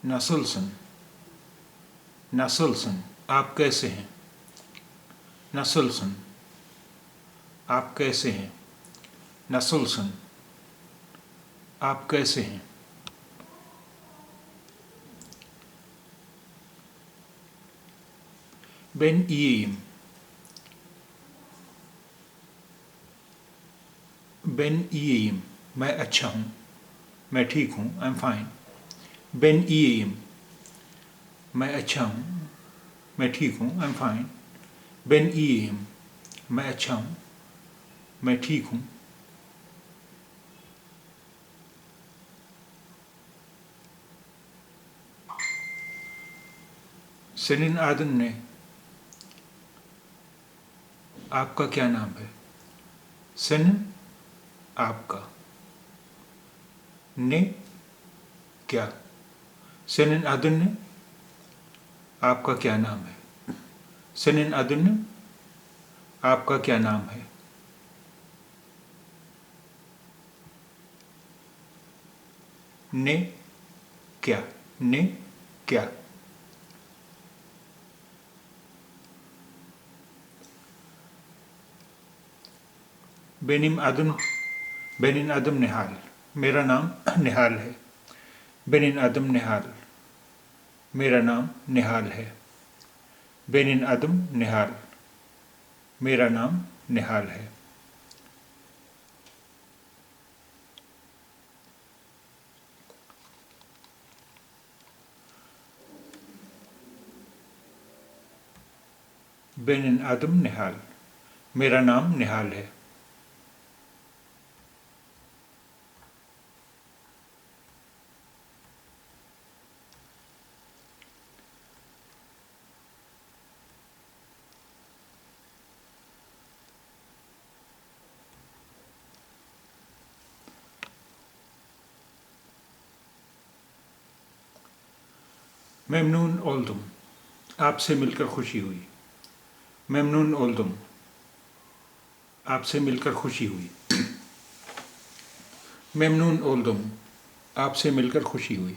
नसलसन, नसलसन, आप कैसे हैं? नसलसन, आप कैसे हैं? नसलसन, आप कैसे हैं? Ben iyiyim. Ben iyiyim. मैं अच्छा हूँ. मैं ठीक हूँ. I'm fine. Ben iyiyim. मैं अच्छा हूँ. मैं ठीक हूँ. I'm fine. Ben iyiyim. मैं अच्छा हूँ. मैं ठीक हूँ. Senin adın ne? आपका क्या नाम है? Senin, आपका. Ne, क्या? Senin adın ne? आपका क्या नाम है? Senin adın ne? आपका क्या नाम है? Ne, क्या? Ne, क्या? Benim adım निहाल. मेरा नाम निहाल है. Benim adım निहाल. मेरा नाम निहाल है. Benim adım निहाल. मेरा नाम निहाल है. Benim adım निहाल. मेरा नाम निहाल है. मेमनून ओल्दुम, आपसे मिलकर खुशी हुई. मेमनून ओल्दुम, आपसे मिलकर खुशी हुई. मेमनून ओल्दुम, आपसे मिलकर खुशी हुई.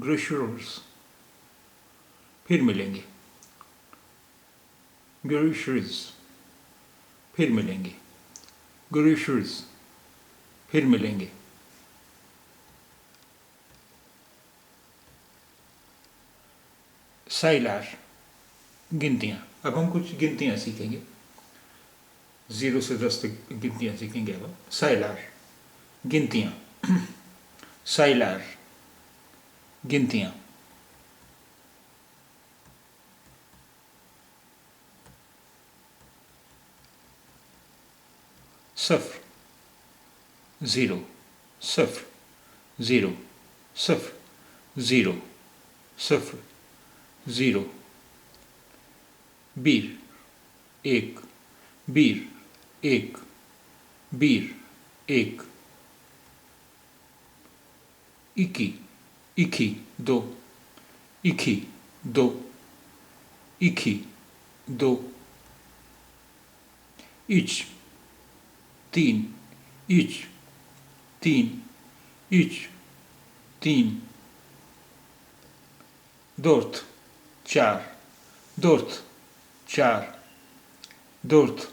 ग्रेशर्स, फिर मिलेंगे. ग्रेशर्स, फिर मिलेंगे. ग्रेशर्स, फिर मिलेंगे. साइलार, गिनतियाँ. अब हम कुछ गिनतियाँ सीखेंगे. 0 से 10 तक गिनतियाँ सीखेंगे. अब साइलार, गिनतियाँ. साइलार, गिनतियाँ. सफ़र, 0. सफ़र, 0. सफ़र, 0. सफ़र, 0. बीर, 1. बीर, 1. बीर, 1. इकी, इखी, 2. इखी, 2. इखी, 2. इच, 3. इच, 3. इच, 3. दोर्थ, 4. दोर्थ, 4. दोर्थ,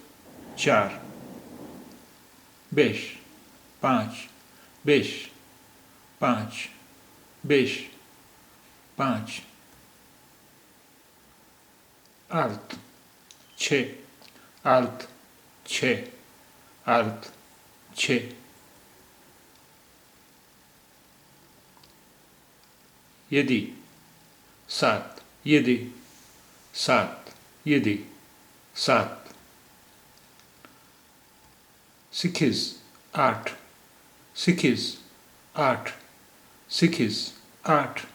4. बेश, 5. बेश, 5. बेश, 5. आर्त, 6. आर्त, 6. आर्त, 6. यदि, 7. यदि, 7. यदि, 7. 8. 8. 8. 8.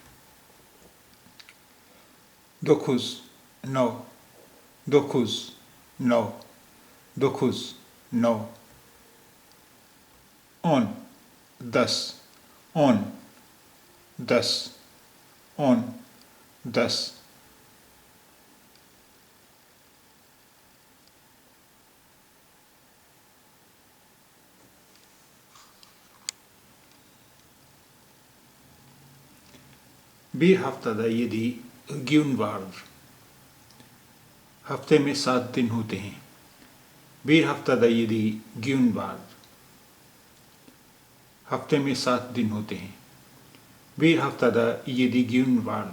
9. 9. 9. 9. 10. 10. 10. 10. 10. Bir haftada 7 gün var. हफ्ते में 7 दिन होते हैं. Bir haftada 7 gün var. हफ्ते में 7 दिन होते हैं. Bir haftada 7 gün var.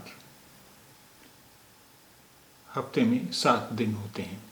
हफ्ते में 7 दिन होते हैं.